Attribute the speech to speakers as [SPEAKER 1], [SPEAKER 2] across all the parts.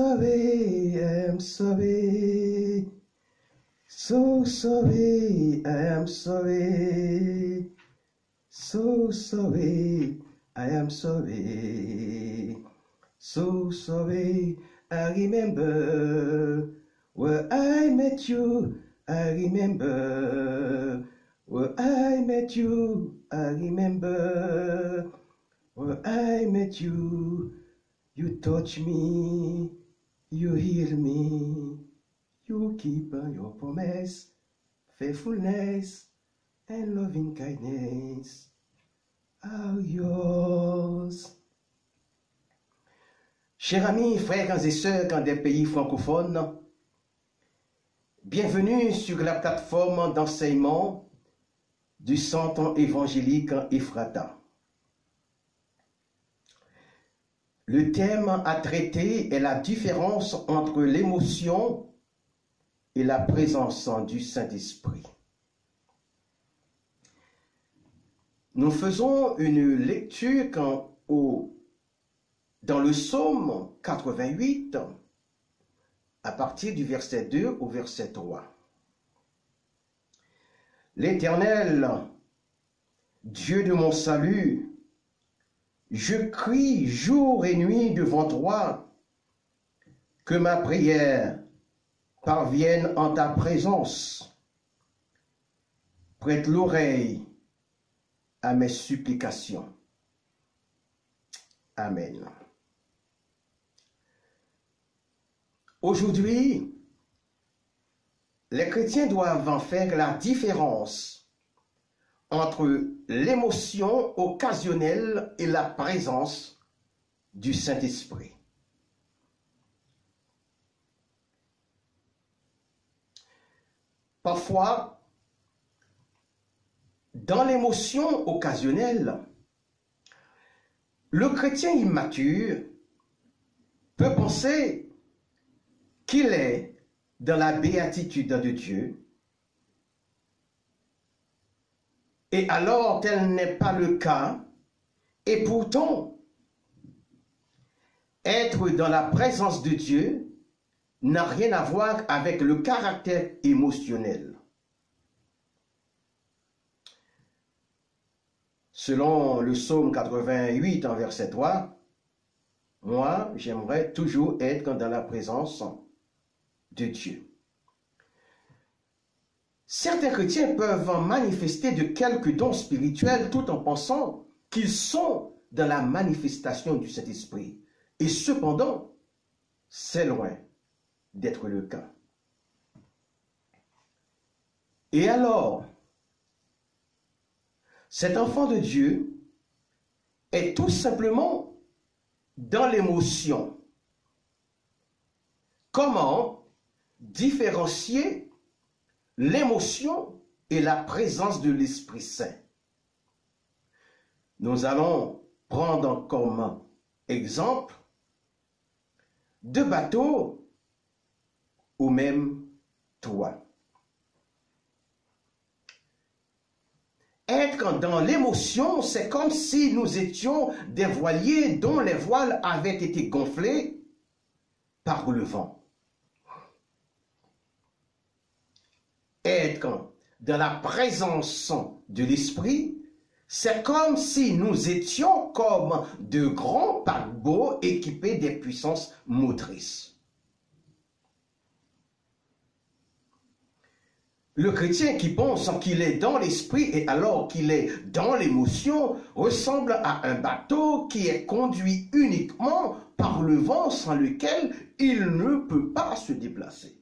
[SPEAKER 1] sorry, I'm sorry. So sorry, I am sorry. So sorry, I am sorry. So sorry, I remember where I met you. I remember where I met you. I remember where I met you. You touch me, you heal me. You keep your promise, faithfulness, and loving kindness are yours. Chers amis, frères et sœurs des pays francophones, bienvenue sur la plateforme d'enseignement du Centre évangélique Ephrata. Le thème à traiter est la différence entre l'émotion et la présence du Saint-Esprit. Nous faisons une lecture dans le psaume 88 à partir du verset 2 au verset 3. L'Éternel, Dieu de mon salut, je crie jour et nuit devant toi, que ma prière parvienne en ta présence. Prête l'oreille à mes supplications. Amen. Aujourd'hui, les chrétiens doivent en faire la différence entre l'émotion occasionnelle et la présence du Saint-Esprit. Parfois, dans l'émotion occasionnelle, le chrétien immature peut penser qu'il est dans la béatitude de Dieu, et alors tel n'est pas le cas, et pourtant, être dans la présence de Dieu n'a rien à voir avec le caractère émotionnel. Selon le psaume 88 en verset 3, moi, j'aimerais toujours être dans la présence de Dieu. Certains chrétiens peuvent manifester de quelques dons spirituels tout en pensant qu'ils sont dans la manifestation du Saint-Esprit. Et cependant, c'est loin d'être le cas. Et alors, cet enfant de Dieu est tout simplement dans l'émotion. Comment différencier l'émotion et la présence de l'Esprit Saint? Nous allons prendre comme exemple deux bateaux ou même toi. Être dans l'émotion, c'est comme si nous étions des voiliers dont les voiles avaient été gonflées par le vent. Être dans la présence de l'Esprit, c'est comme si nous étions comme de grands paquebots équipés des puissances motrices. Le chrétien qui pense qu'il est dans l'esprit et alors qu'il est dans l'émotion ressemble à un bateau qui est conduit uniquement par le vent sans lequel il ne peut pas se déplacer.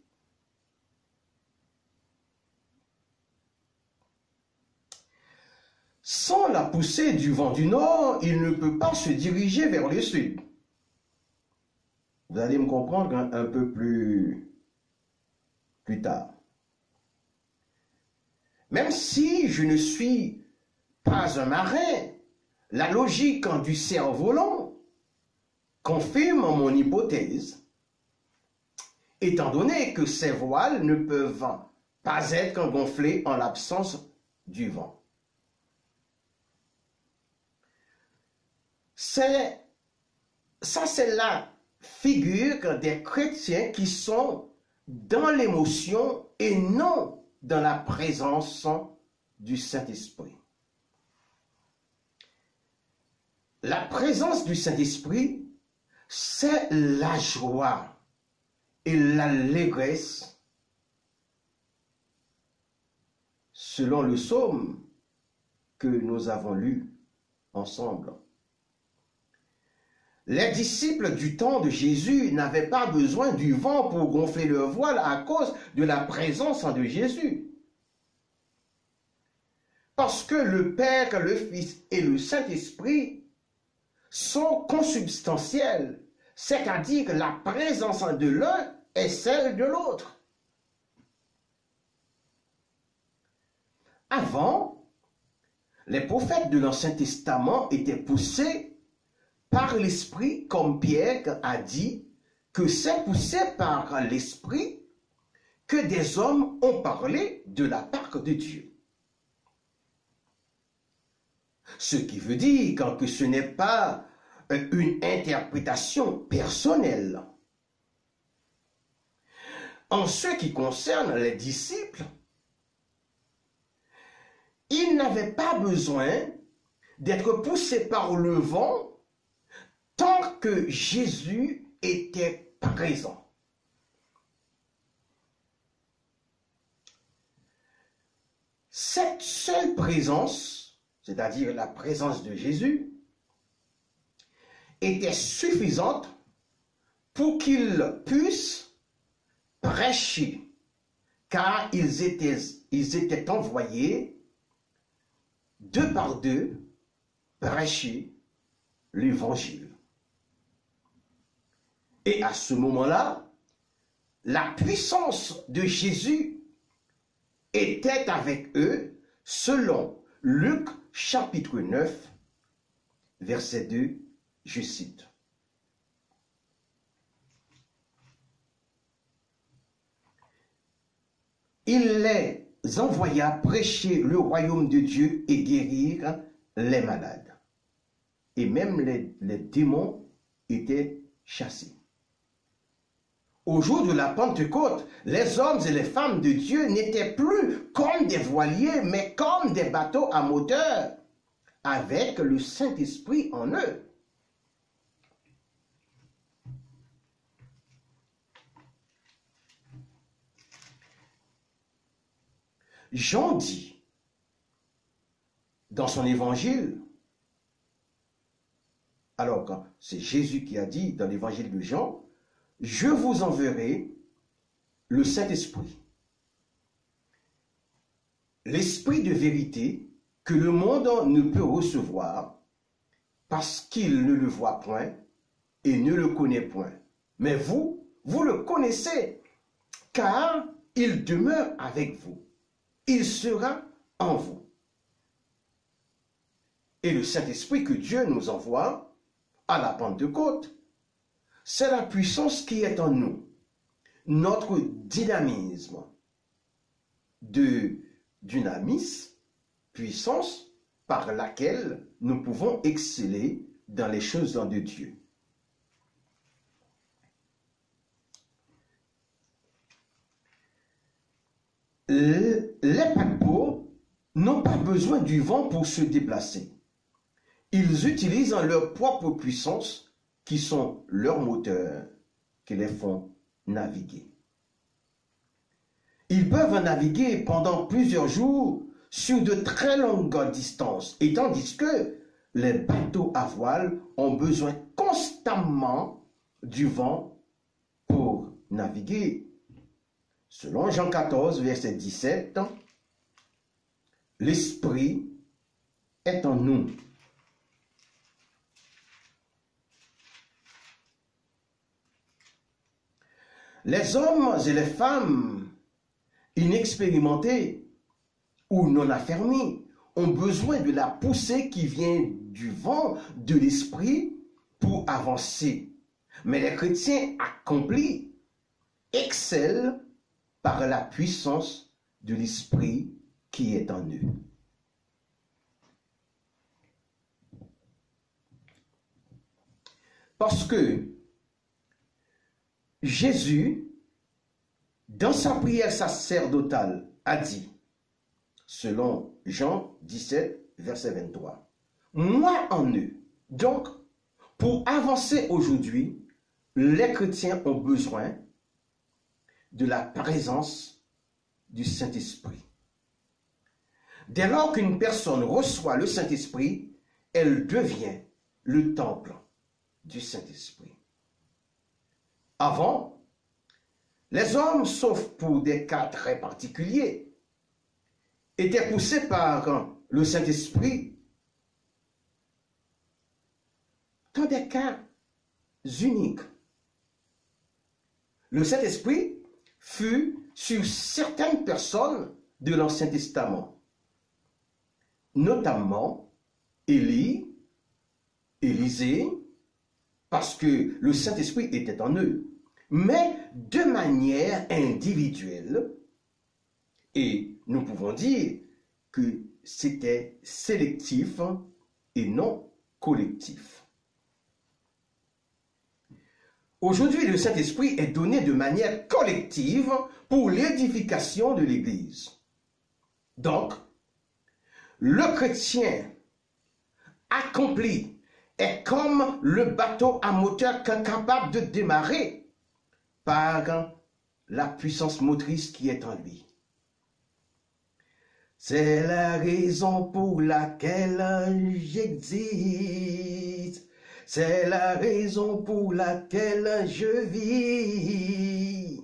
[SPEAKER 1] Sans la poussée du vent du nord, il ne peut pas se diriger vers le sud. Vous allez me comprendre un peu plus tard. Même si je ne suis pas un marin, la logique du cerf-volant confirme mon hypothèse, étant donné que ces voiles ne peuvent pas être gonflées en l'absence du vent. C'est là figurent des chrétiens qui sont dans l'émotion et non dans la présence du Saint-Esprit. La présence du Saint-Esprit, c'est la joie et l'allégresse, selon le psaume que nous avons lu ensemble. Les disciples du temps de Jésus n'avaient pas besoin du vent pour gonfler leur voile à cause de la présence de Jésus. Parce que le Père, le Fils et le Saint-Esprit sont consubstantiels, c'est-à-dire que la présence de l'un est celle de l'autre. Avant, les prophètes de l'Ancien Testament étaient poussés par l'Esprit, comme Pierre a dit, que c'est poussé par l'Esprit que des hommes ont parlé de la part de Dieu. Ce qui veut dire que ce n'est pas une interprétation personnelle. En ce qui concerne les disciples, ils n'avaient pas besoin d'être poussés par le vent tant que Jésus était présent. Cette seule présence, c'est-à-dire la présence de Jésus, était suffisante pour qu'ils puissent prêcher, car ils étaient envoyés deux par deux prêcher l'évangile. Et à ce moment-là, la puissance de Jésus était avec eux, selon Luc chapitre 9, verset 2, je cite. Il les envoya prêcher le royaume de Dieu et guérir les malades. Et même les démons étaient chassés. Au jour de la Pentecôte, les hommes et les femmes de Dieu n'étaient plus comme des voiliers, mais comme des bateaux à moteur, avec le Saint-Esprit en eux. Jean dit, dans son évangile, alors c'est Jésus qui a dit dans l'évangile de Jean, « Je vous enverrai le Saint-Esprit, l'Esprit de vérité que le monde ne peut recevoir parce qu'il ne le voit point et ne le connaît point. Mais vous le connaissez, car il demeure avec vous. Il sera en vous. » Et le Saint-Esprit que Dieu nous envoie à la Pentecôte, c'est la puissance qui est en nous, notre dynamisme, de dynamis, puissance par laquelle nous pouvons exceller dans les choses de Dieu. Les paquebots n'ont pas besoin du vent pour se déplacer. Ils utilisent leur propre puissance, qui sont leurs moteurs, qui les font naviguer. Ils peuvent naviguer pendant plusieurs jours sur de très longues distances, et tandis que les bateaux à voile ont besoin constamment du vent pour naviguer. Selon Jean 14, verset 17, l'Esprit est en nous. Les hommes et les femmes inexpérimentés ou non affermis ont besoin de la poussée qui vient du vent de l'Esprit pour avancer. Mais les chrétiens accomplis excellent par la puissance de l'Esprit qui est en eux. Parce que Jésus, dans sa prière sacerdotale, a dit, selon Jean 17, verset 23, « Moi en eux ». Donc, pour avancer aujourd'hui, les chrétiens ont besoin de la présence du Saint-Esprit. Dès lors qu'une personne reçoit le Saint-Esprit, elle devient le temple du Saint-Esprit. Avant, les hommes, sauf pour des cas très particuliers, étaient poussés par le Saint-Esprit dans des cas uniques. Le Saint-Esprit fut sur certaines personnes de l'Ancien Testament, notamment Élie, Élisée, parce que le Saint-Esprit était en eux, mais de manière individuelle, et nous pouvons dire que c'était sélectif et non collectif. Aujourd'hui, le Saint-Esprit est donné de manière collective pour l'édification de l'Église. Donc, le chrétien accompli est comme le bateau à moteur capable de démarrer par la puissance motrice qui est en lui. C'est la raison pour laquelle j'existe. C'est la raison pour laquelle je vis.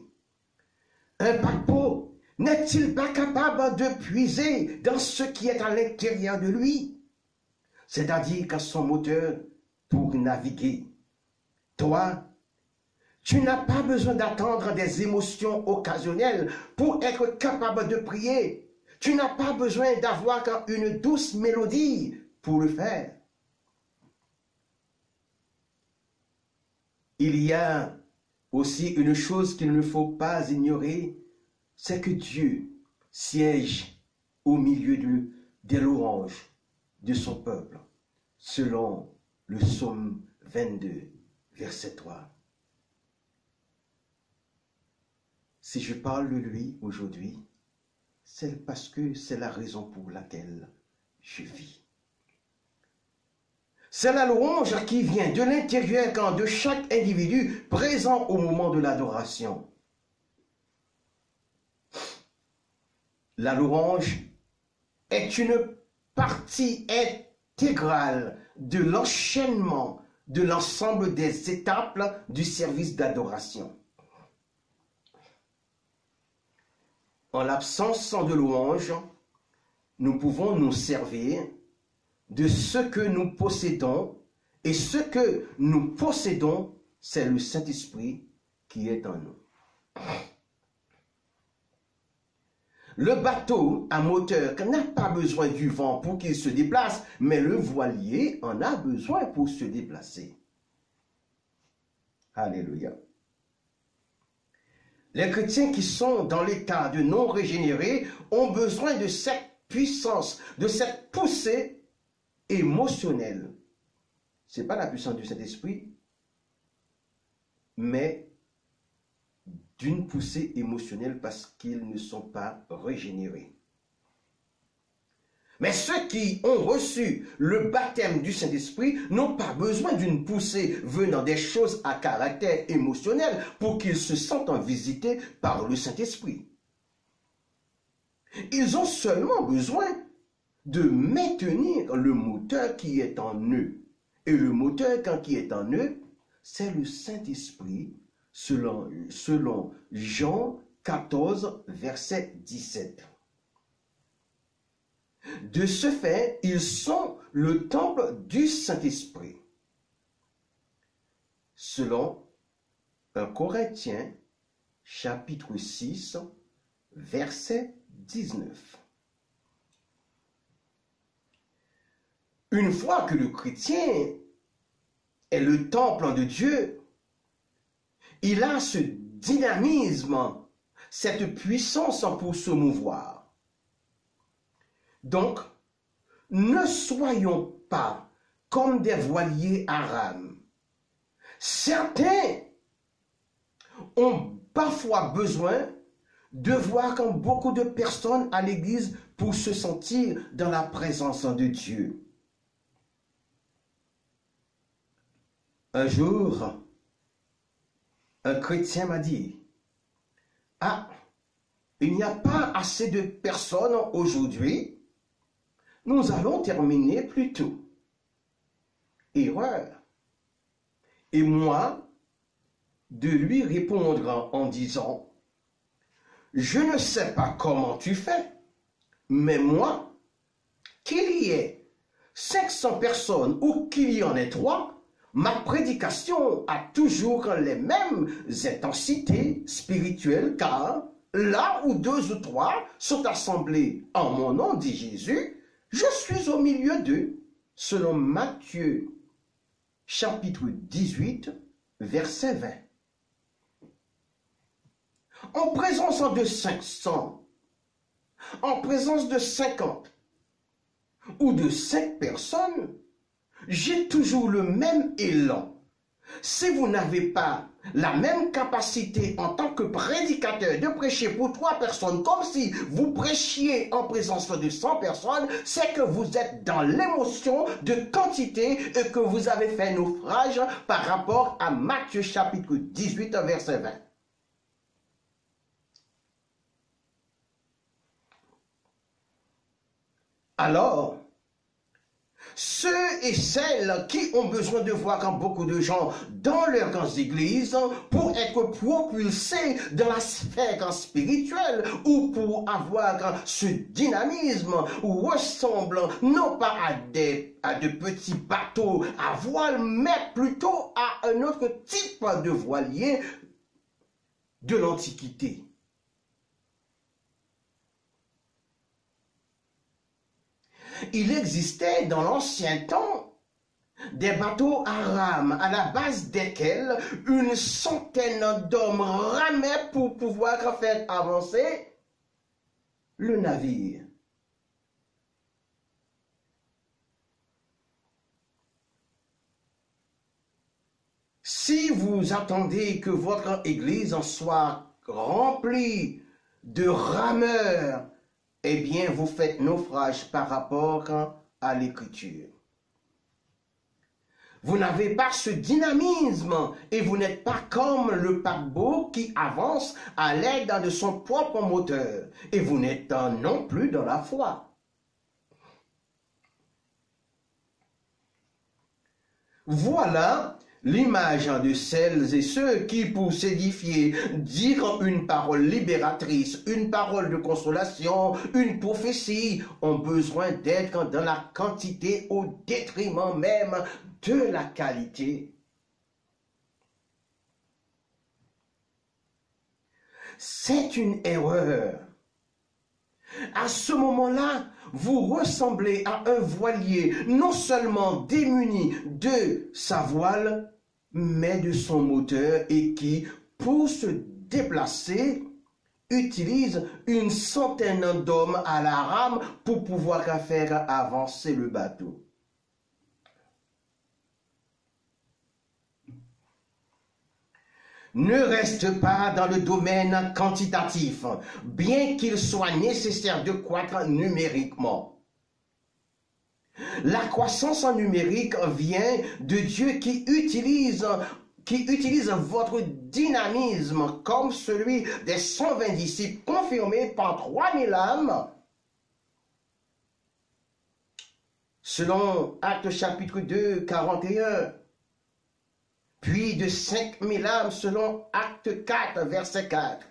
[SPEAKER 1] Un paquebot n'est-il pas capable de puiser dans ce qui est à l'intérieur de lui, c'est-à-dire qu'à son moteur pour naviguer? Toi, tu n'as pas besoin d'attendre des émotions occasionnelles pour être capable de prier. Tu n'as pas besoin d'avoir une douce mélodie pour le faire. Il y a aussi une chose qu'il ne faut pas ignorer, c'est que Dieu siège au milieu des louanges de son peuple, selon le psaume 22, verset 3. Si je parle de lui aujourd'hui, c'est parce que c'est la raison pour laquelle je vis. C'est la louange qui vient de l'intérieur de chaque individu présent au moment de l'adoration. La louange est une partie intégrale de l'enchaînement de l'ensemble des étapes du service d'adoration. En l'absence de louange, nous pouvons nous servir de ce que nous possédons, et ce que nous possédons, c'est le Saint-Esprit qui est en nous. Le bateau à moteur n'a pas besoin du vent pour qu'il se déplace, mais le voilier en a besoin pour se déplacer. Alléluia. Les chrétiens qui sont dans l'état de non régénérés ont besoin de cette puissance, de cette poussée émotionnelle. Ce n'est pas la puissance du Saint-Esprit, mais d'une poussée émotionnelle parce qu'ils ne sont pas régénérés. Mais ceux qui ont reçu le baptême du Saint-Esprit n'ont pas besoin d'une poussée venant des choses à caractère émotionnel pour qu'ils se sentent visités par le Saint-Esprit. Ils ont seulement besoin de maintenir le moteur qui est en eux. Et le moteur qui est en eux, c'est le Saint-Esprit selon Jean 14, verset 17. De ce fait, ils sont le temple du Saint-Esprit. Selon 1 Corinthiens, chapitre 6, verset 19. Une fois que le chrétien est le temple de Dieu, il a ce dynamisme, cette puissance pour se mouvoir. Donc, ne soyons pas comme des voiliers à rame. Certains ont parfois besoin de voir quand beaucoup de personnes à l'église pour se sentir dans la présence de Dieu. Un jour, un chrétien m'a dit, « Ah, il n'y a pas assez de personnes aujourd'hui, nous allons terminer plus tôt. » Erreur. Et moi, de lui répondre en disant, « Je ne sais pas comment tu fais, mais moi, qu'il y ait 500 personnes ou qu'il y en ait 3, ma prédication a toujours les mêmes intensités spirituelles, car là où 2 ou 3 sont assemblés en mon nom, dit Jésus, je suis au milieu d'eux, selon Matthieu, chapitre 18, verset 20. En présence de 500, en présence de 50 ou de 5 personnes, j'ai toujours le même élan. Si vous n'avez pas la même capacité en tant que prédicateur de prêcher pour 3 personnes comme si vous prêchiez en présence de 100 personnes, c'est que vous êtes dans l'émotion de quantité et que vous avez fait naufrage par rapport à Matthieu chapitre 18 verset 20. Alors, ceux et celles qui ont besoin de voir quand beaucoup de gens dans leurs grandes églises pour être propulsés dans la sphère spirituelle ou pour avoir ce dynamisme ressemble non pas à de petits bateaux à voile, mais plutôt à un autre type de voilier de l'Antiquité. Il existait dans l'ancien temps des bateaux à rames à la base desquels une centaine d'hommes ramaient pour pouvoir faire avancer le navire. Si vous attendez que votre église en soit remplie de rameurs, eh bien, vous faites naufrage par rapport à l'écriture. Vous n'avez pas ce dynamisme et vous n'êtes pas comme le paquebot qui avance à l'aide de son propre moteur. Et vous n'êtes non plus dans la foi. Voilà l'image de celles et ceux qui, pour s'édifier, dire une parole libératrice, une parole de consolation, une prophétie, ont besoin d'être dans la quantité au détriment même de la qualité. C'est une erreur. À ce moment-là, vous ressemblez à un voilier non seulement démuni de sa voile, mais de son moteur et qui, pour se déplacer, utilise une centaine d'hommes à la rame pour pouvoir faire avancer le bateau. Ne reste pas dans le domaine quantitatif, bien qu'il soit nécessaire de croître numériquement. La croissance numérique vient de Dieu qui utilise votre dynamisme comme celui des 120 disciples confirmés par 3000 âmes. Selon Actes chapitre 2, 41. Puis de 5000 âmes selon Acte 4, verset 4.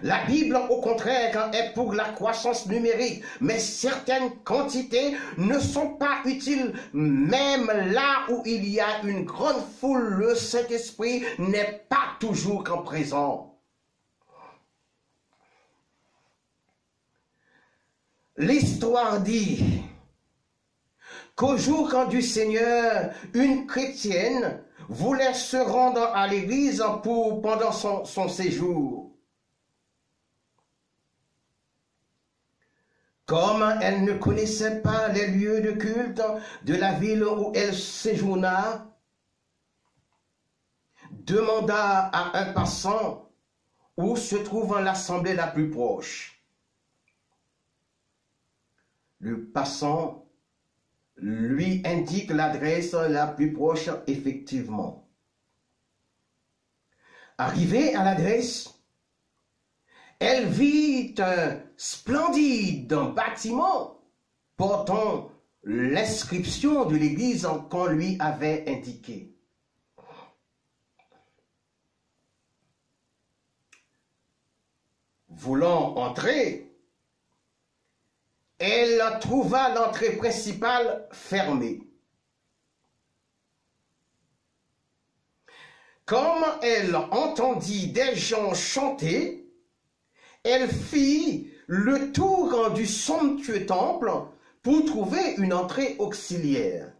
[SPEAKER 1] La Bible, au contraire, est pour la croissance numérique, mais certaines quantités ne sont pas utiles. Même là où il y a une grande foule, le Saint-Esprit n'est pas toujours en présent. L'histoire dit qu'au jour quand du Seigneur, une chrétienne voulait se rendre à l'église pendant son séjour. Comme elle ne connaissait pas les lieux de culte de la ville où elle séjourna, demanda à un passant où se trouvant l'assemblée la plus proche. Le passant lui indique l'adresse la plus proche effectivement. Arrivée à l'adresse, elle vit un splendide bâtiment portant l'inscription de l'église qu'on lui avait indiquée. Voulant entrer, elle trouva l'entrée principale fermée. Comme elle entendit des gens chanter, elle fit le tour du somptueux temple pour trouver une entrée auxiliaire.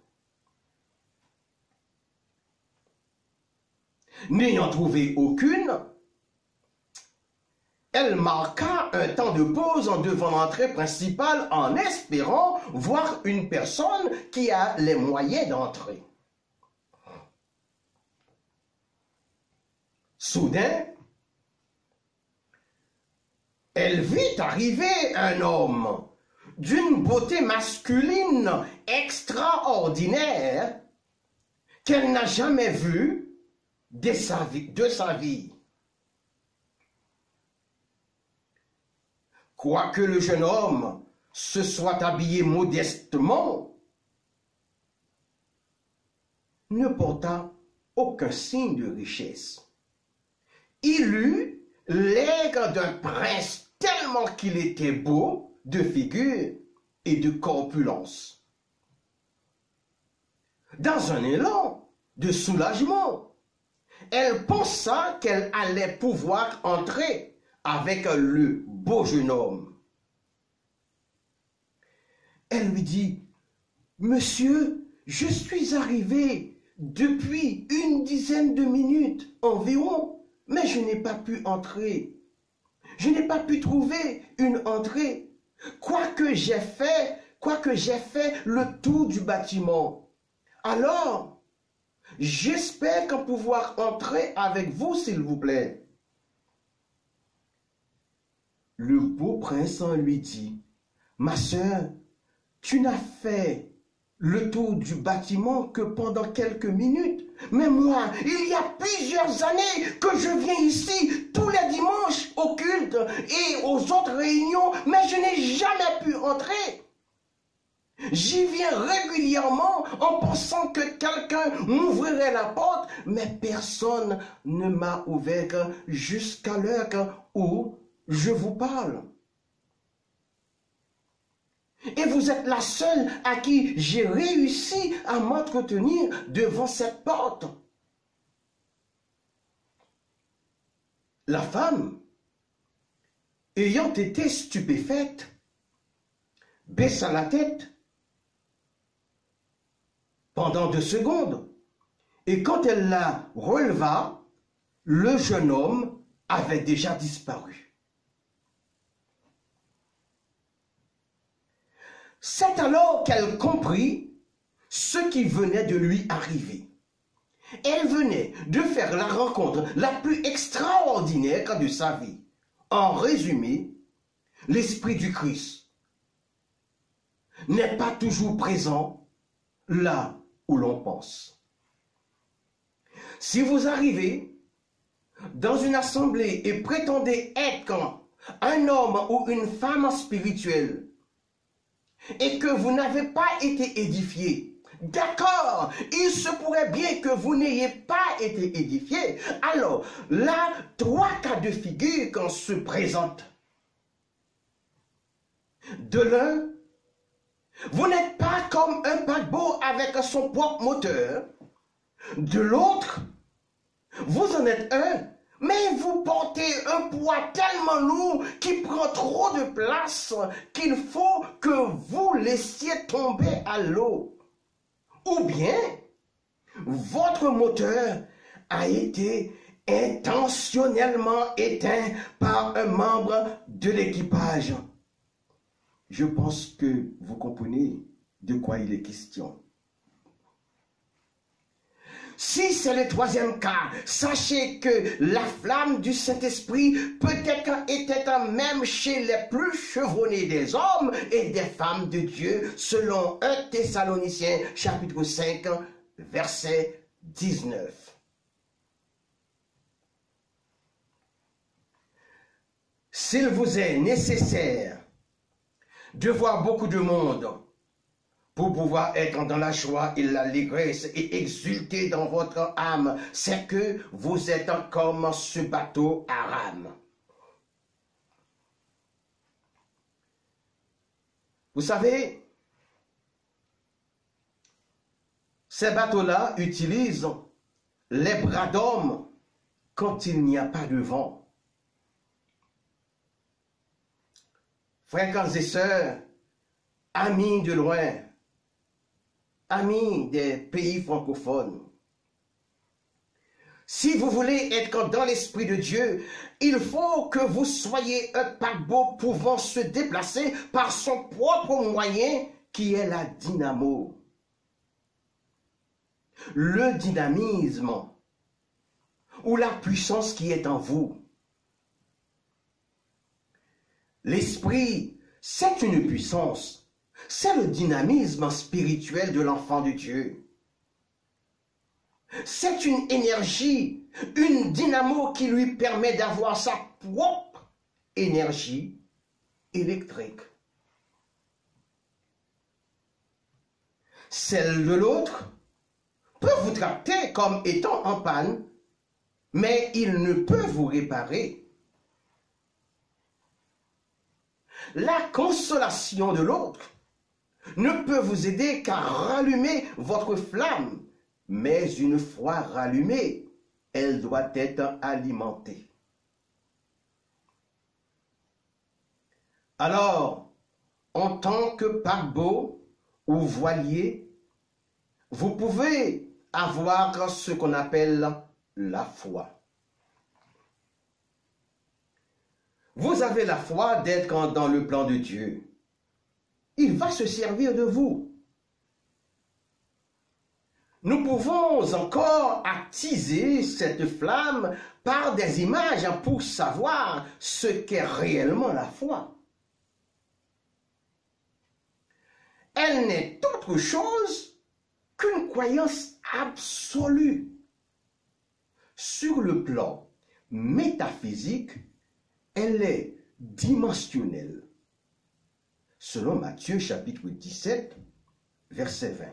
[SPEAKER 1] N'ayant trouvé aucune, elle marqua un temps de pause devant l'entrée principale en espérant voir une personne qui a les moyens d'entrer. Soudain, elle vit arriver un homme d'une beauté masculine extraordinaire qu'elle n'a jamais vu de sa vie. Quoique le jeune homme se soit habillé modestement, ne porta aucun signe de richesse. Il eut l'air d'un prince tellement qu'il était beau de figure et de corpulence. Dans un élan de soulagement, elle pensa qu'elle allait pouvoir entrer avec le beau jeune homme. Elle lui dit, « Monsieur, je suis arrivé depuis une dizaine de minutes environ, mais je n'ai pas pu entrer. Je n'ai pas pu trouver une entrée, quoique j'ai fait le tour du bâtiment. Alors, j'espère qu'en pouvoir entrer avec vous, s'il vous plaît. » Le beau prince lui dit, « Ma sœur, tu n'as fait le tour du bâtiment que pendant quelques minutes. Mais moi, il y a plusieurs années que je viens ici tous les dimanches au culte et aux autres réunions, mais je n'ai jamais pu entrer. J'y viens régulièrement en pensant que quelqu'un m'ouvrirait la porte, mais personne ne m'a ouvert jusqu'à l'heure où je vous parle. Et vous êtes la seule à qui j'ai réussi à m'entretenir devant cette porte. » La femme, ayant été stupéfaite, baissa la tête pendant 2 secondes, et quand elle la releva, le jeune homme avait déjà disparu. C'est alors qu'elle comprit ce qui venait de lui arriver. Elle venait de faire la rencontre la plus extraordinaire de sa vie. En résumé, l'Esprit du Christ n'est pas toujours présent là où l'on pense. Si vous arrivez dans une assemblée et prétendez être un homme ou une femme spirituelle, et que vous n'avez pas été édifié, d'accord, il se pourrait bien que vous n'ayez pas été édifié. Alors, là, 3 cas de figure qu'on se présente. De l'un, vous n'êtes pas comme un paquebot avec son propre moteur. De l'autre, vous en êtes un, mais vous portez un poids tellement lourd qui prend trop de place qu'il faut que vous laissiez tomber à l'eau. Ou bien, votre moteur a été intentionnellement éteint par un membre de l'équipage. Je pense que vous comprenez de quoi il est question. Si c'est le troisième cas, sachez que la flamme du Saint-Esprit peut-être était même chez les plus chevronnés des hommes et des femmes de Dieu, selon 1 Thessaloniciens chapitre 5, verset 19. S'il vous est nécessaire de voir beaucoup de monde pour pouvoir être dans la joie et l'allégresse et exulter dans votre âme, c'est que vous êtes comme ce bateau à rame. Vous savez, ces bateaux-là utilisent les bras d'homme quand il n'y a pas de vent. Frères et sœurs, amis de loin, amis des pays francophones, si vous voulez être dans l'Esprit de Dieu, il faut que vous soyez un paquebot pouvant se déplacer par son propre moyen qui est la dynamo. Le dynamisme ou la puissance qui est en vous. L'esprit, c'est une puissance. C'est le dynamisme spirituel de l'enfant de Dieu. C'est une énergie, une dynamo qui lui permet d'avoir sa propre énergie électrique. Celle de l'autre peut vous traiter comme étant en panne, mais il ne peut vous réparer. La consolation de l'autre ne peut vous aider qu'à rallumer votre flamme, mais une fois rallumée, elle doit être alimentée. Alors, en tant que paquebot ou voilier, vous pouvez avoir ce qu'on appelle la foi. Vous avez la foi d'être dans le plan de Dieu. Il va se servir de vous. Nous pouvons encore attiser cette flamme par des images pour savoir ce qu'est réellement la foi. Elle n'est autre chose qu'une croyance absolue. Sur le plan métaphysique, elle est dimensionnelle. Selon Matthieu chapitre 17, verset 20.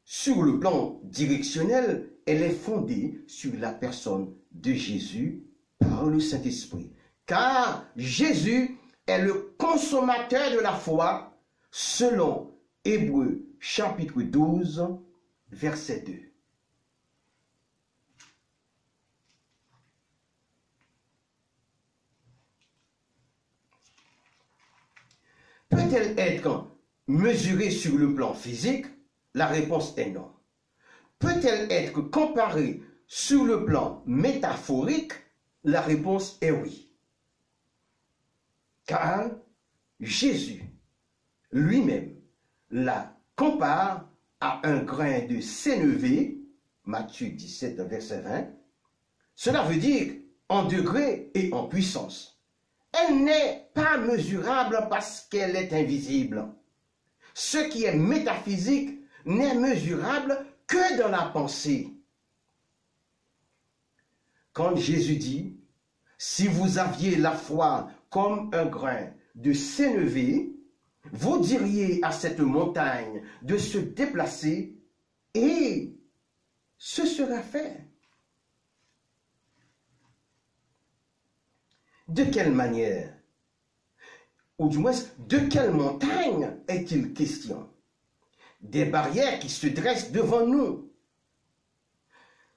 [SPEAKER 1] Sur le plan directionnel, elle est fondée sur la personne de Jésus par le Saint-Esprit. Car Jésus est le consommateur de la foi, selon Hébreux chapitre 12, verset 2. Peut-elle être mesurée sur le plan physique? La réponse est non. Peut-elle être comparée sur le plan métaphorique? La réponse est oui. Car Jésus lui-même la compare à un grain de sénévé, Matthieu 17, verset 20. Cela veut dire en degré et en puissance. Elle n'est pas mesurable parce qu'elle est invisible. Ce qui est métaphysique n'est mesurable que dans la pensée. Quand Jésus dit, si vous aviez la foi comme un grain de sénévé, vous diriez à cette montagne de se déplacer et ce sera fait. De quelle manière? Ou du moins, de quelle montagne est-il question? Des barrières qui se dressent devant nous.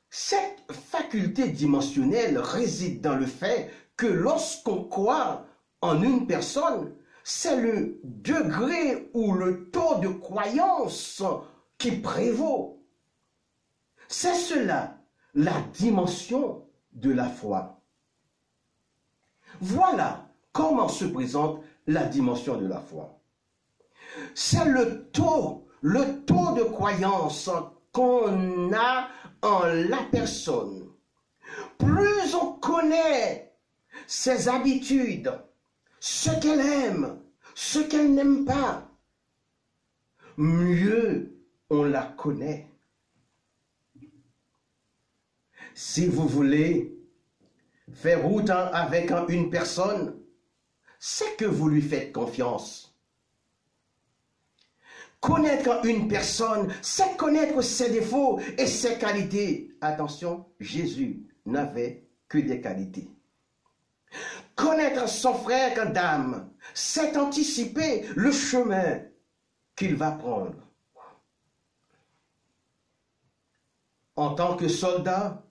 [SPEAKER 1] Cette faculté dimensionnelle réside dans le fait que lorsqu'on croit en une personne, c'est le degré ou le taux de croyance qui prévaut. C'est cela, la dimension de la foi. Voilà comment se présente la dimension de la foi. C'est le taux de croyance qu'on a en la personne, plus on connaît ses habitudes, ce qu'elle aime, ce qu'elle n'aime pas, mieux on la connaît. Si vous voulez faire route avec une personne, c'est que vous lui faites confiance. Connaître une personne, c'est connaître ses défauts et ses qualités. Attention, Jésus n'avait que des qualités. Connaître son frère d'âme, c'est anticiper le chemin qu'il va prendre. En tant que soldat,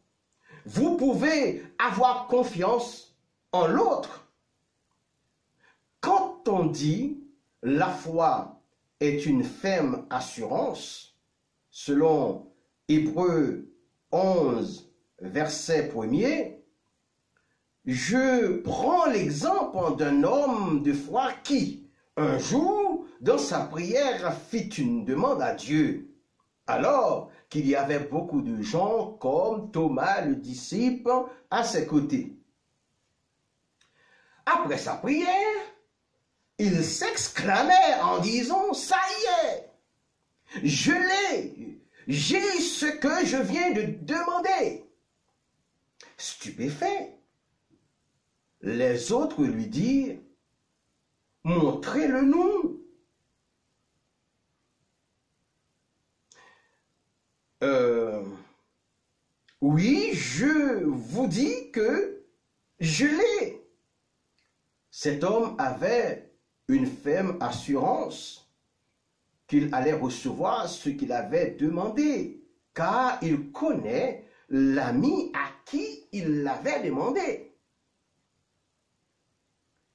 [SPEAKER 1] vous pouvez avoir confiance en l'autre. Quand on dit la foi est une ferme assurance, selon Hébreux 11, verset 1er, je prends l'exemple d'un homme de foi qui, un jour, dans sa prière, fit une demande à Dieu, alors qu'il y avait beaucoup de gens comme Thomas le disciple à ses côtés. Après sa prière, il s'exclamait en disant « Ça y est, je l'ai, j'ai ce que je viens de demander. » Stupéfait, les autres lui dirent « Montrez-le-nous. » Oui, je vous dis que je l'ai. Cet homme avait une ferme assurance qu'il allait recevoir ce qu'il avait demandé, car il connaît l'ami à qui il l'avait demandé.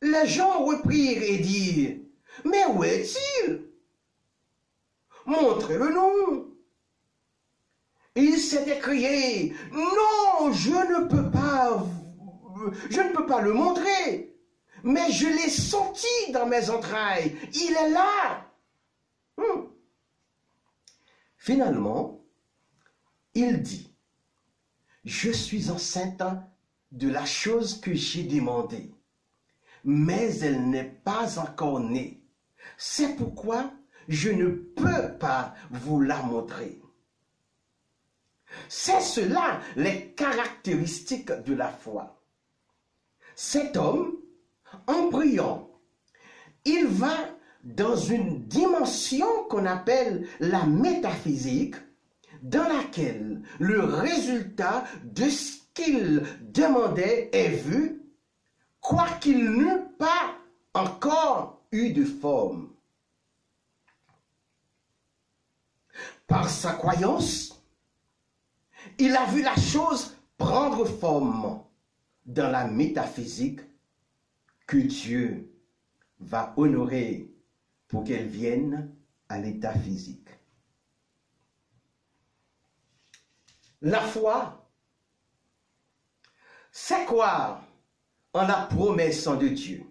[SPEAKER 1] Les gens reprirent et dirent, « Mais où est-il? Montrez-le-nous. » Il s'est écrié, « Non, je ne peux pas le montrer, mais je l'ai senti dans mes entrailles, il est là. » Finalement, il dit, « Je suis enceinte de la chose que j'ai demandée, mais elle n'est pas encore née. C'est pourquoi je ne peux pas vous la montrer. » C'est cela les caractéristiques de la foi. Cet homme, en priant, il va dans une dimension qu'on appelle la métaphysique, dans laquelle le résultat de ce qu'il demandait est vu, quoiqu'il n'eût pas encore eu de forme. Par sa croyance, il a vu la chose prendre forme dans la métaphysique que Dieu va honorer pour qu'elle vienne à l'état physique. La foi, c'est croire en la promesse de Dieu.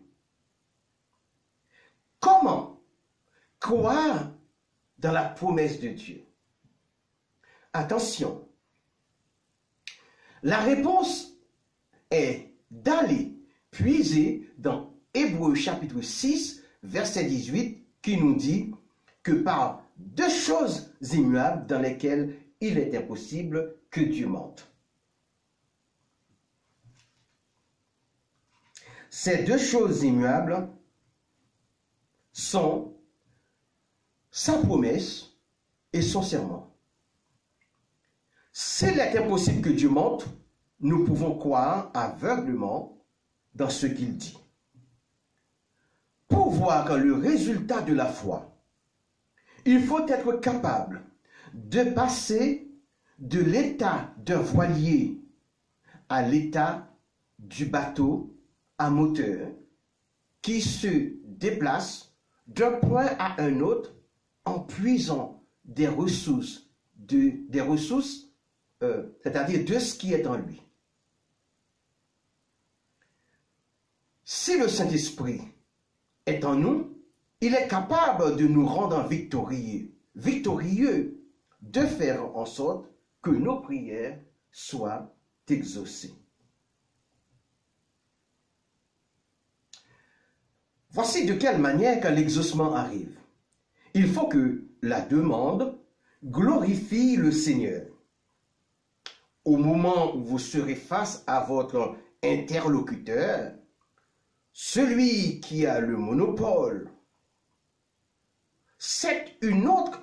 [SPEAKER 1] Comment croire dans la promesse de Dieu? Attention, la réponse est d'aller puiser dans Hébreux chapitre 6, verset 18, qui nous dit que par deux choses immuables dans lesquelles il est impossible que Dieu mente. Ces deux choses immuables sont sa promesse et son serment. S'il est impossible que Dieu mente, nous pouvons croire aveuglement dans ce qu'il dit. Pour voir le résultat de la foi, il faut être capable de passer de l'état d'un voilier à l'état du bateau à moteur qui se déplace d'un point à un autre en puisant des ressources, c'est-à-dire de ce qui est en lui. Si le Saint-Esprit est en nous, il est capable de nous rendre victorieux de faire en sorte que nos prières soient exaucées. Voici de quelle manière que l'exaucement arrive. Il faut que la demande glorifie le Seigneur. Au moment où vous serez face à votre interlocuteur, celui qui a le monopole, c'est une autre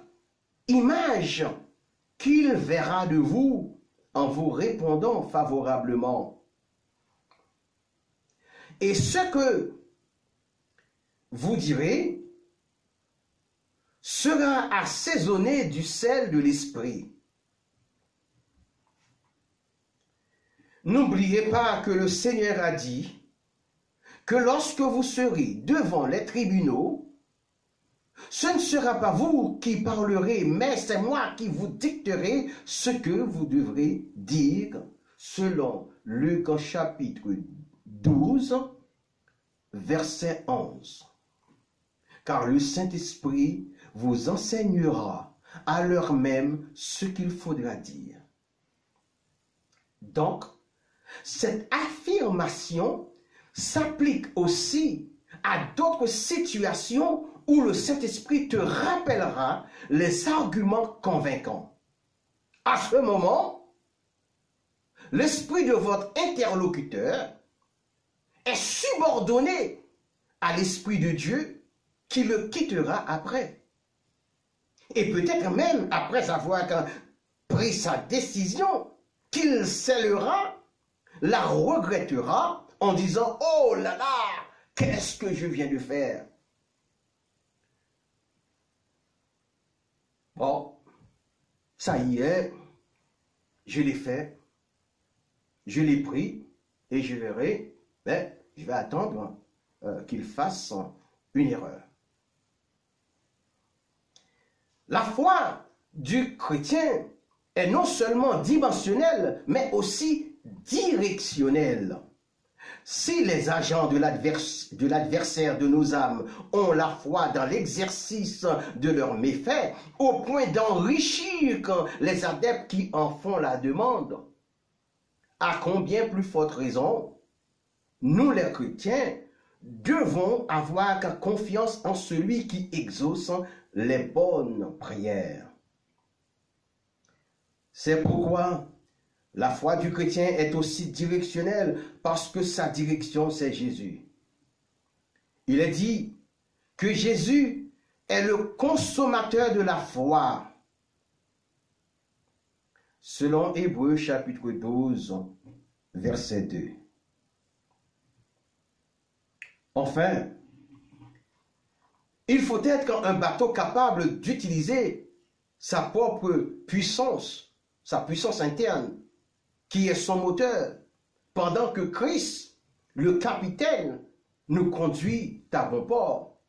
[SPEAKER 1] image qu'il verra de vous en vous répondant favorablement. Et ce que vous direz sera assaisonné du sel de l'esprit. N'oubliez pas que le Seigneur a dit que lorsque vous serez devant les tribunaux, ce ne sera pas vous qui parlerez, mais c'est moi qui vous dicterai ce que vous devrez dire, selon Luc chapitre 12, verset 11. Car le Saint-Esprit vous enseignera à l'heure même ce qu'il faudra dire. Donc, cette affirmation s'applique aussi à d'autres situations où le Saint-Esprit te rappellera les arguments convaincants. À ce moment, l'esprit de votre interlocuteur est subordonné à l'Esprit de Dieu qui le quittera après. Et peut-être même après avoir pris sa décision, qu'il scellera, la regrettera en disant « Oh là là, qu'est-ce que je viens de faire ?» Bon, ça y est, je l'ai fait, je l'ai pris et je verrai, mais je vais attendre qu'il fasse une erreur. La foi du chrétien est non seulement dimensionnelle, mais aussi directionnelle. Si les agents de l'adversaire de nos âmes ont la foi dans l'exercice de leurs méfaits, au point d'enrichir les adeptes qui en font la demande, à combien plus forte raison, nous les chrétiens devons avoir confiance en celui qui exauce les bonnes prières. C'est pourquoi la foi du chrétien est aussi directionnelle, parce que sa direction, c'est Jésus. Il est dit que Jésus est le consommateur de la foi. Selon Hébreux chapitre 12, verset 2. Enfin, il faut être un bateau capable d'utiliser sa propre puissance, sa puissance interne, qui est son moteur, pendant que Christ, le capitaine, nous conduit à bon port.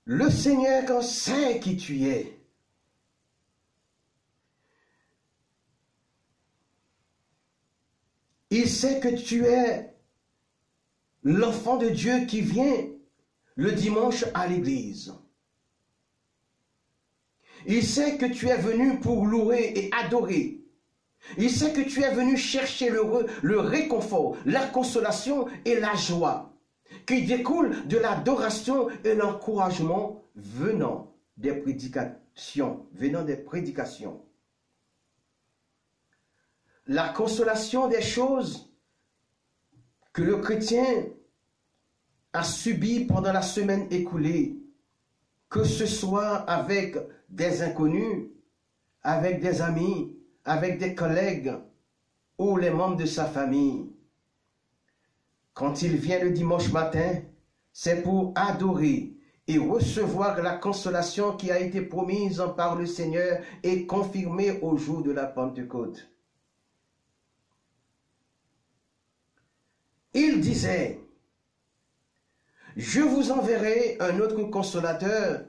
[SPEAKER 1] Le Seigneur sait qui tu es. Il sait que tu es l'enfant de Dieu qui vient le dimanche à l'église. Il sait que tu es venu pour louer et adorer. Il sait que tu es venu chercher le réconfort, la consolation et la joie qui découlent de l'adoration et l'encouragement venant des prédications. La consolation des choses que le chrétien a subies pendant la semaine écoulée, que ce soit avec des inconnus, avec des amis, avec des collègues ou les membres de sa famille. Quand il vient le dimanche matin, c'est pour adorer et recevoir la consolation qui a été promise par le Seigneur et confirmée au jour de la Pentecôte. Il disait, « Je vous enverrai un autre consolateur.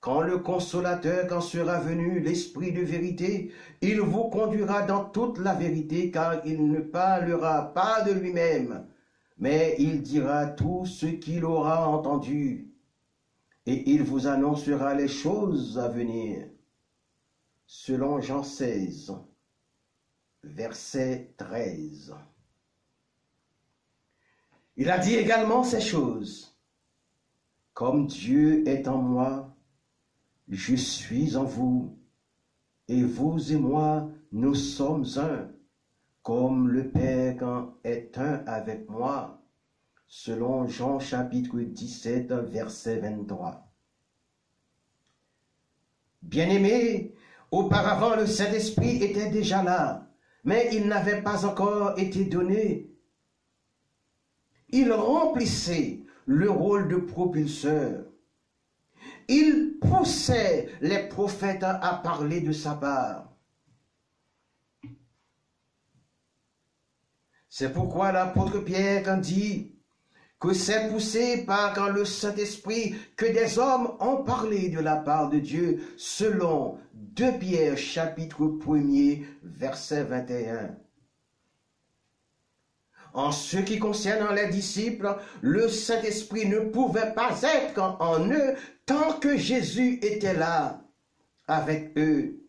[SPEAKER 1] Quand le consolateur sera venu, l'Esprit de vérité, il vous conduira dans toute la vérité, car il ne parlera pas de lui-même, mais il dira tout ce qu'il aura entendu, et il vous annoncera les choses à venir. Selon Jean 16, verset 13. Il a dit également ces choses. Comme Dieu est en moi, je suis en vous, et vous et moi, nous sommes un, comme le Père est un avec moi, selon Jean chapitre 17, verset 23. Bien-aimés, auparavant le Saint-Esprit était déjà là, mais il n'avait pas encore été donné. Il remplissait le rôle de propulseur. Il poussait les prophètes à parler de sa part. C'est pourquoi l'apôtre Pierre dit que c'est poussé par le Saint-Esprit que des hommes ont parlé de la part de Dieu, selon 2 Pierre chapitre 1er, verset 21. En ce qui concerne les disciples, le Saint-Esprit ne pouvait pas être en eux tant que Jésus était là avec eux.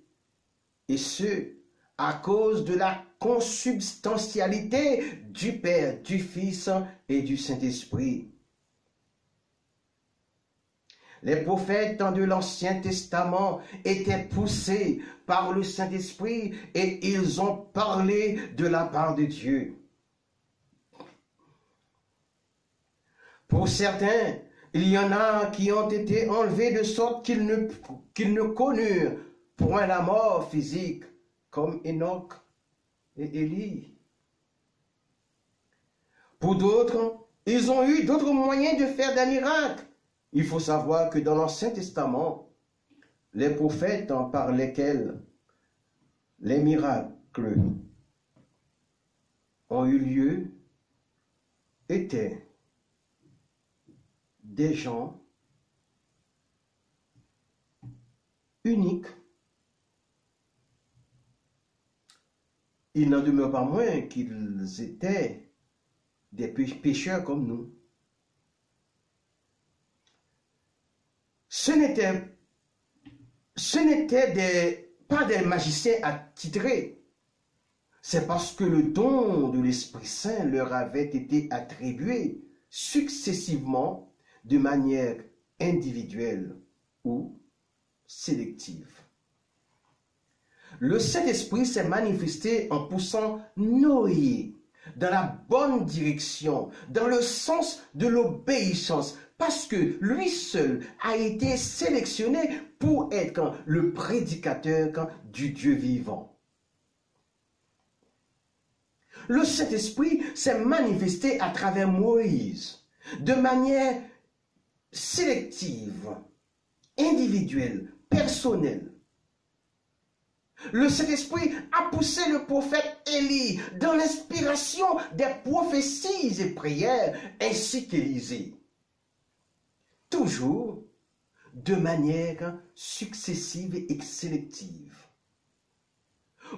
[SPEAKER 1] Et ce, à cause de la consubstantialité du Père, du Fils et du Saint-Esprit. Les prophètes de l'Ancien Testament étaient poussés par le Saint-Esprit et ils ont parlé de la part de Dieu. Pour certains, il y en a qui ont été enlevés de sorte qu'ils ne connurent point la mort physique, comme Enoch et Élie. Pour d'autres, ils ont eu d'autres moyens de faire des miracles. Il faut savoir que dans l'Ancien Testament, les prophètes par lesquels les miracles ont eu lieu étaient des gens uniques. Il n'en demeure pas moins qu'ils étaient des pécheurs comme nous. Ce n'étaient pas des magiciens attitrés. C'est parce que le don de l'Esprit Saint leur avait été attribué successivement de manière individuelle ou sélective. Le Saint-Esprit s'est manifesté en poussant Noé dans la bonne direction, dans le sens de l'obéissance, parce que lui seul a été sélectionné pour être le prédicateur du Dieu vivant. Le Saint-Esprit s'est manifesté à travers Moïse de manière sélective, individuelle, personnelle. Le Saint-Esprit a poussé le prophète Élie dans l'inspiration des prophéties et prières, ainsi qu'Élisée. Toujours de manière successive et sélective.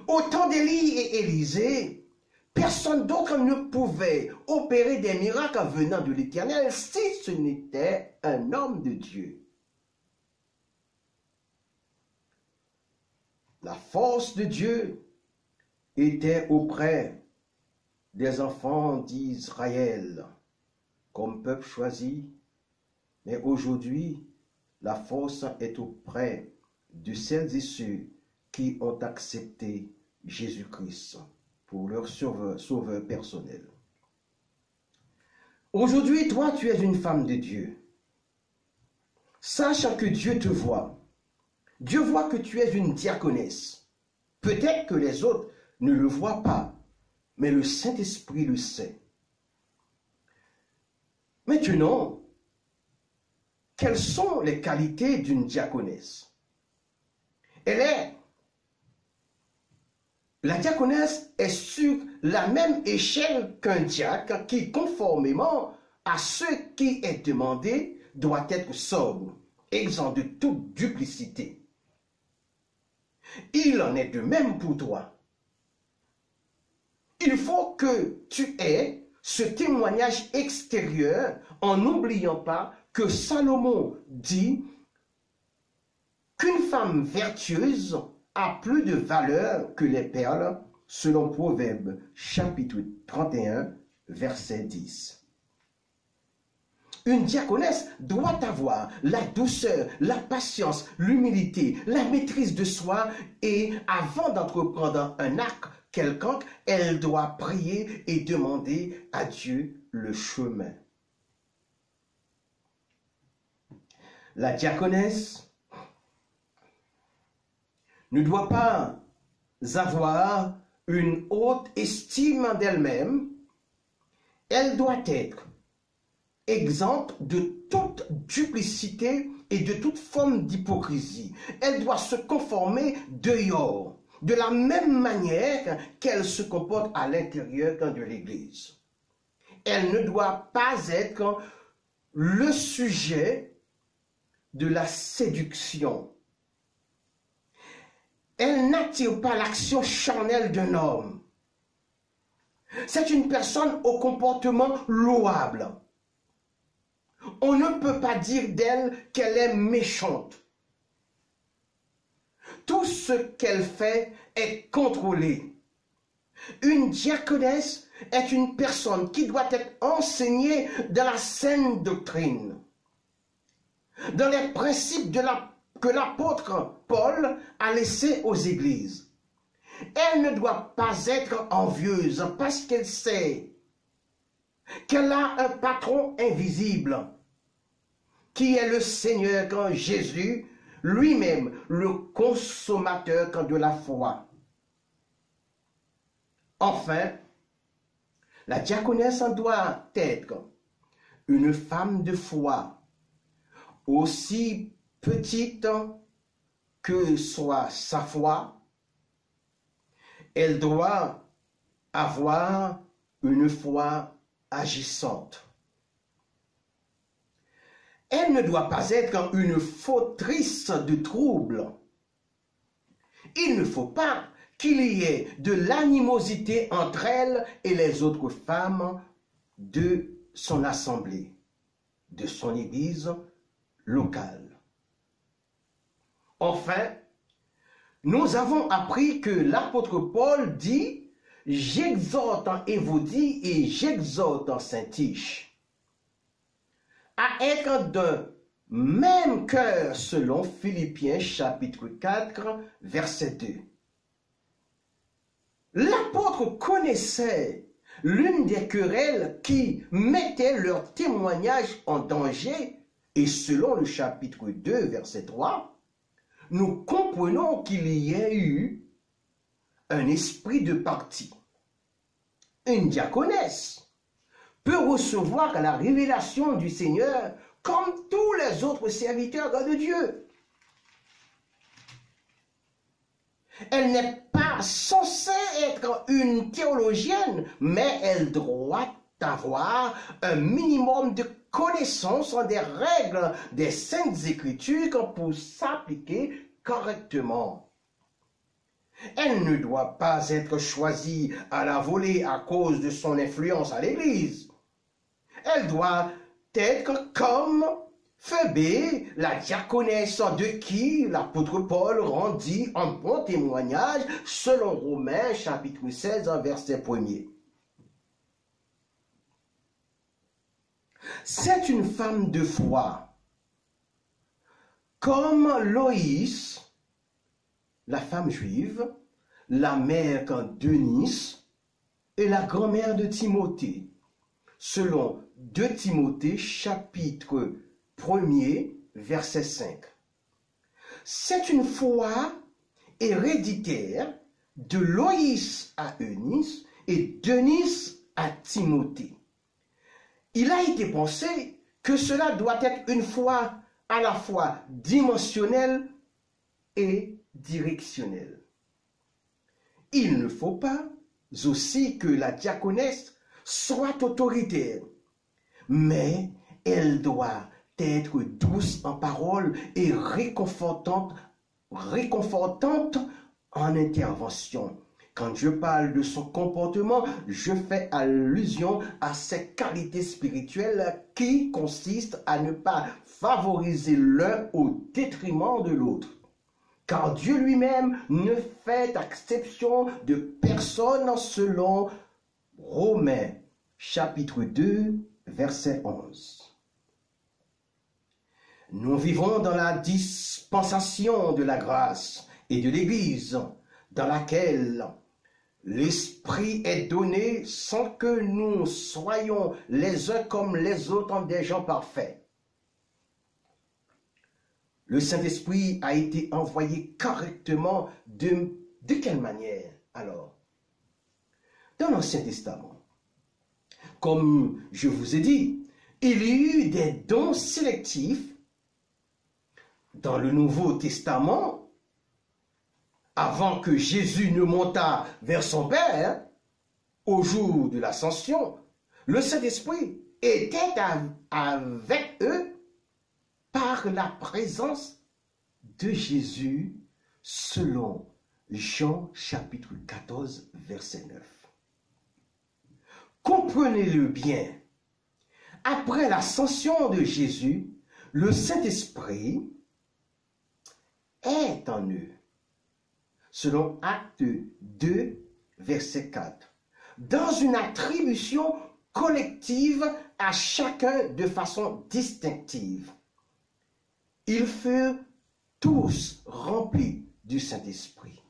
[SPEAKER 1] Au temps d'Élie et Élisée, personne d'autre ne pouvait opérer des miracles venant de l'Éternel si ce n'était un homme de Dieu. La force de Dieu était auprès des enfants d'Israël comme peuple choisi, mais aujourd'hui, la force est auprès de celles et ceux qui ont accepté Jésus-Christ pour leur sauveur personnel. Aujourd'hui, toi, tu es une femme de Dieu. Sache que Dieu te voit. Dieu voit que tu es une diaconesse. Peut-être que les autres ne le voient pas, mais le Saint-Esprit le sait. Maintenant, quelles sont les qualités d'une diaconesse? La diaconesse est sur la même échelle qu'un diacre qui, conformément à ce qui est demandé, doit être sobre, exempt de toute duplicité. Il en est de même pour toi. Il faut que tu aies ce témoignage extérieur en n'oubliant pas que Salomon dit qu'une femme vertueuse a plus de valeur que les perles, selon Proverbe chapitre 31, verset 10. Une diaconesse doit avoir la douceur, la patience, l'humilité, la maîtrise de soi et avant d'entreprendre un acte quelconque, elle doit prier et demander à Dieu le chemin. La diaconesse ne doit pas avoir une haute estime d'elle-même. Elle doit être exempte de toute duplicité et de toute forme d'hypocrisie. Elle doit se conformer dehors, de la même manière qu'elle se comporte à l'intérieur de l'Église. Elle ne doit pas être le sujet de la séduction. Elle n'attire pas l'action charnelle d'un homme. C'est une personne au comportement louable. On ne peut pas dire d'elle qu'elle est méchante. Tout ce qu'elle fait est contrôlé. Une diaconesse est une personne qui doit être enseignée dans la saine doctrine, dans les principes que l'apôtre Paul a laissés aux églises. Elle ne doit pas être envieuse parce qu'elle sait qu'elle a un patron invisible, qui est le Seigneur Jésus, lui-même, le consommateur de la foi. Enfin, la diaconesse doit être une femme de foi, aussi petite que soit sa foi. Elle doit avoir une foi agissante. Elle ne doit pas être une fautrice de troubles. Il ne faut pas qu'il y ait de l'animosité entre elle et les autres femmes de son assemblée, de son église locale. Enfin, nous avons appris que l'apôtre Paul dit « J'exhorte en Évodie et j'exhorte en Syntyche à être d'un même cœur selon Philippiens chapitre 4, verset 2. » L'apôtre connaissait l'une des querelles qui mettait leur témoignage en danger et selon le chapitre 2, verset 3, nous comprenons qu'il y a eu un esprit de parti. Une diaconesse peut recevoir la révélation du Seigneur comme tous les autres serviteurs de Dieu. Elle n'est pas censée être une théologienne, mais elle doit avoir un minimum de connaissance des règles des Saintes Écritures pour s'appliquer correctement. Elle ne doit pas être choisie à la volée à cause de son influence à l'Église. Elle doit être comme Phébé, la diaconesse de qui l'apôtre Paul rendit un bon témoignage selon Romains chapitre 16, verset 1er. C'est une femme de foi, comme Loïs, la femme juive, la mère d'Eunice et la grand-mère de Timothée, selon 2 Timothée chapitre 1er, verset 5. C'est une foi héréditaire de Loïs à Eunice et d'Eunice à Timothée. Il a été pensé que cela doit être une foi à la fois dimensionnelle et directionnelle. Il ne faut pas aussi que la diaconesse soit autoritaire, mais elle doit être douce en parole et réconfortante en intervention. Quand je parle de son comportement, je fais allusion à ses qualités spirituelles qui consistent à ne pas favoriser l'un au détriment de l'autre. Car Dieu lui-même ne fait exception de personne selon Romains chapitre 2, verset 11. Nous vivons dans la dispensation de la grâce et de l'Église, dans laquelle l'Esprit est donné sans que nous soyons les uns comme les autres des gens parfaits. Le Saint-Esprit a été envoyé correctement de quelle manière alors? Dans l'Ancien Testament, comme je vous ai dit, il y a eu des dons sélectifs. Dans le Nouveau Testament, avant que Jésus ne montât vers son Père, au jour de l'ascension, le Saint-Esprit était avec eux par la présence de Jésus, selon Jean chapitre 14, verset 9. Comprenez-le bien, après l'ascension de Jésus, le Saint-Esprit est en eux, selon Acte 2, verset 4, dans une attribution collective à chacun de façon distinctive. Ils furent tous remplis du Saint-Esprit.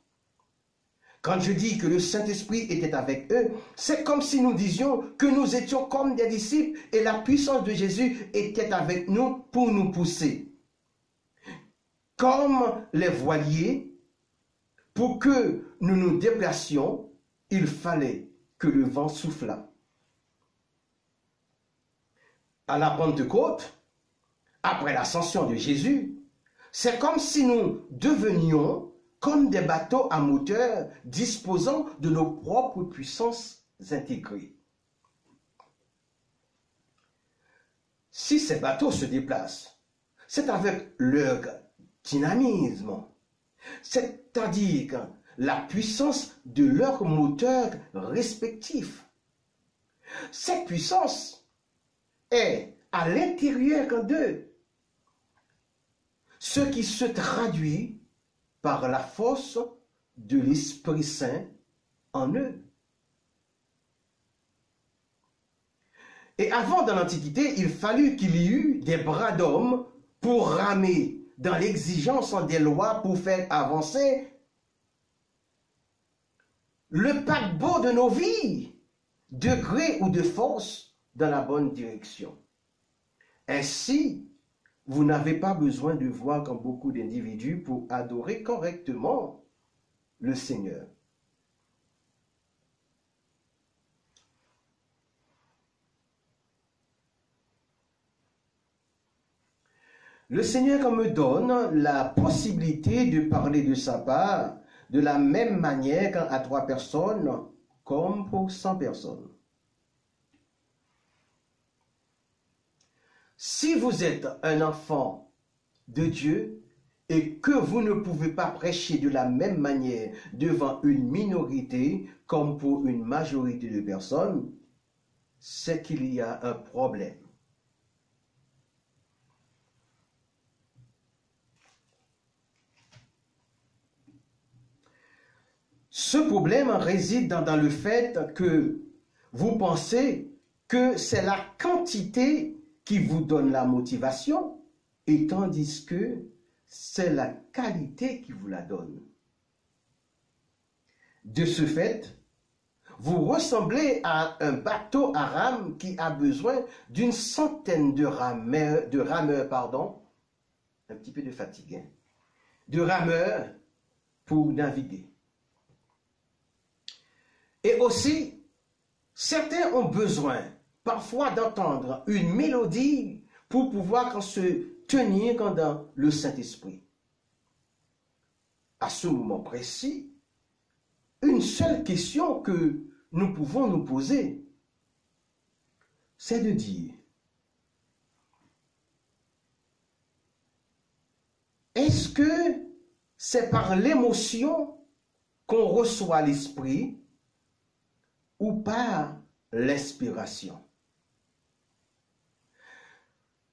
[SPEAKER 1] Quand je dis que le Saint-Esprit était avec eux, c'est comme si nous disions que nous étions comme des disciples et la puissance de Jésus était avec nous pour nous pousser. Comme les voiliers, pour que nous nous déplacions, il fallait que le vent soufflât. À la Pentecôte, après l'ascension de Jésus, c'est comme si nous devenions comme des bateaux à moteur disposant de nos propres puissances intégrées. Si ces bateaux se déplacent, c'est avec leur dynamisme, c'est-à-dire la puissance de leurs moteurs respectifs. Cette puissance est à l'intérieur d'eux, ce qui se traduit par la force de l'Esprit Saint en eux. Et avant, dans l'Antiquité, il fallut qu'il y eut des bras d'hommes pour ramer dans l'exigence des lois pour faire avancer le paquebot de nos vies, de gré ou de force, dans la bonne direction. Ainsi, vous n'avez pas besoin de voir comme beaucoup d'individus pour adorer correctement le Seigneur. Le Seigneur me donne la possibilité de parler de sa part de la même manière à 3 personnes comme pour 100 personnes. Si vous êtes un enfant de Dieu et que vous ne pouvez pas prêcher de la même manière devant une minorité comme pour une majorité de personnes, c'est qu'il y a un problème. Ce problème réside dans le fait que vous pensez que c'est la quantité qui vous donne la motivation, et tandis que c'est la qualité qui vous la donne. De ce fait, vous ressemblez à un bateau à rame qui a besoin d'une centaine de rameurs, un petit peu de fatigue, hein, de rameurs pour naviguer. Et aussi, certains ont besoin parfois d'entendre une mélodie pour pouvoir se tenir dans le Saint-Esprit. À ce moment précis, une seule question que nous pouvons nous poser, c'est de dire, est-ce que c'est par l'émotion qu'on reçoit l'esprit ou par l'inspiration.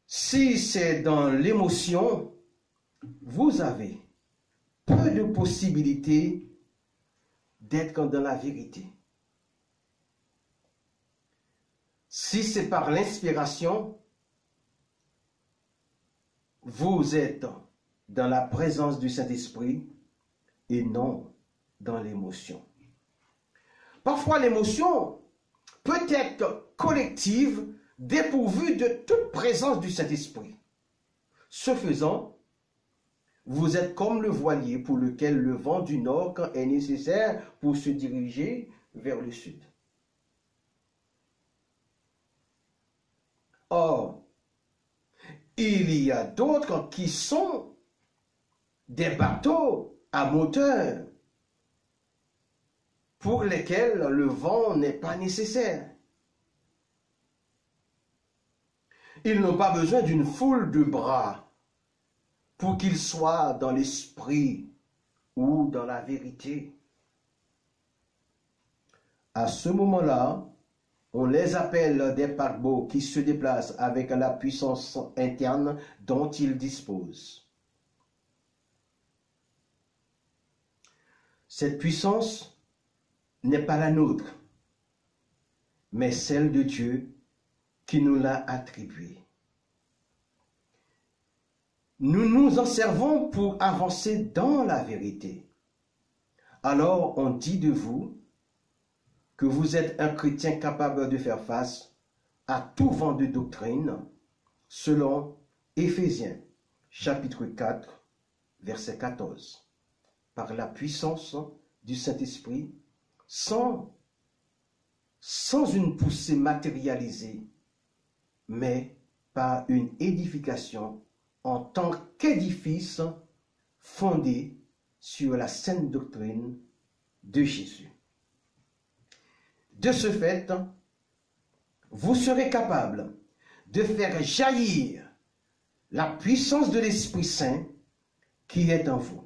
[SPEAKER 1] Si c'est dans l'émotion, vous avez peu de possibilités d'être dans la vérité. Si c'est par l'inspiration, vous êtes dans la présence du Saint-Esprit et non dans l'émotion. Parfois, l'émotion peut être collective, dépourvue de toute présence du Saint-Esprit. Ce faisant, vous êtes comme le voilier pour lequel le vent du nord est nécessaire pour se diriger vers le sud. Or, il y a d'autres qui sont des bateaux à moteur pour lesquels le vent n'est pas nécessaire. Ils n'ont pas besoin d'une foule de bras pour qu'ils soient dans l'esprit ou dans la vérité. À ce moment-là, on les appelle des paquebots qui se déplacent avec la puissance interne dont ils disposent. Cette puissance n'est pas la nôtre, mais celle de Dieu qui nous l'a attribuée. Nous nous en servons pour avancer dans la vérité. Alors on dit de vous que vous êtes un chrétien capable de faire face à tout vent de doctrine, selon Éphésiens, chapitre 4, verset 14, par la puissance du Saint-Esprit, sans une poussée matérialisée, mais par une édification en tant qu'édifice fondé sur la sainte doctrine de Jésus. De ce fait, vous serez capable de faire jaillir la puissance de l'Esprit Saint qui est en vous.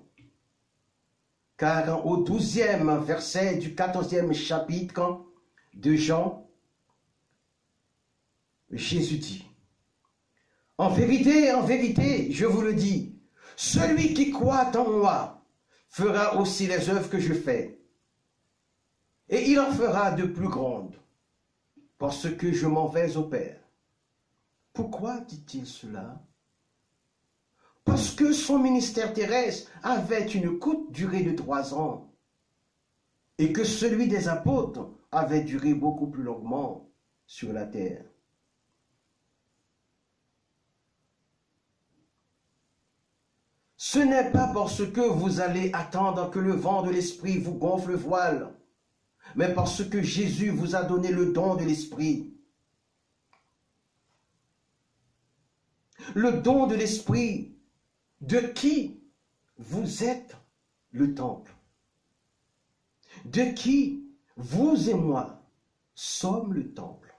[SPEAKER 1] Car au 12e verset du 14e chapitre de Jean, Jésus dit, « En vérité, je vous le dis, celui qui croit en moi fera aussi les œuvres que je fais, et il en fera de plus grandes, parce que je m'en vais au Père. » Pourquoi dit-il cela? Parce que son ministère terrestre avait une courte durée de 3 ans, et que celui des apôtres avait duré beaucoup plus longuement sur la terre. Ce n'est pas parce que vous allez attendre que le vent de l'Esprit vous gonfle le voile, mais parce que Jésus vous a donné le don de l'Esprit. Le don de l'Esprit de qui vous êtes le temple, de qui vous et moi sommes le temple.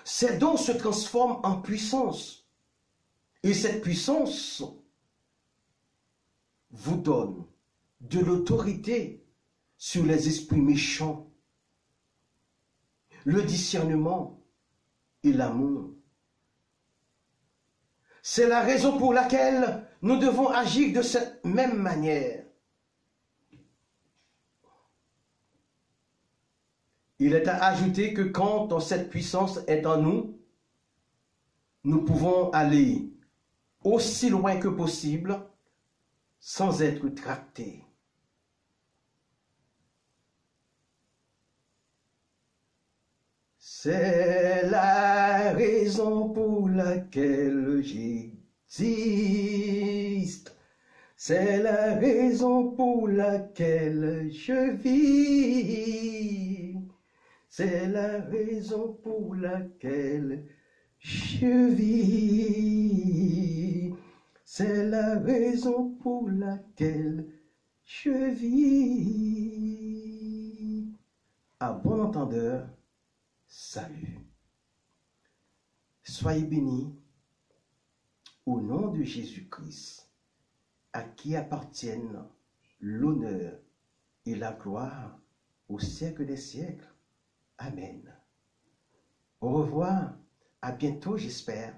[SPEAKER 1] Ces dons se transforment en puissance, et cette puissance vous donne de l'autorité sur les esprits méchants, le discernement et l'amour. C'est la raison pour laquelle nous devons agir de cette même manière. Il est à ajouter que quand cette puissance est en nous, nous pouvons aller aussi loin que possible sans être tractés. C'est la raison pour laquelle j'existe. C'est la raison pour laquelle je vis. C'est la raison pour laquelle je vis. C'est la raison pour laquelle je vis. À bon entendeur, salut. Soyez bénis au nom de Jésus-Christ, à qui appartiennent l'honneur et la gloire au siècle des siècles. Amen. Au revoir, à bientôt j'espère.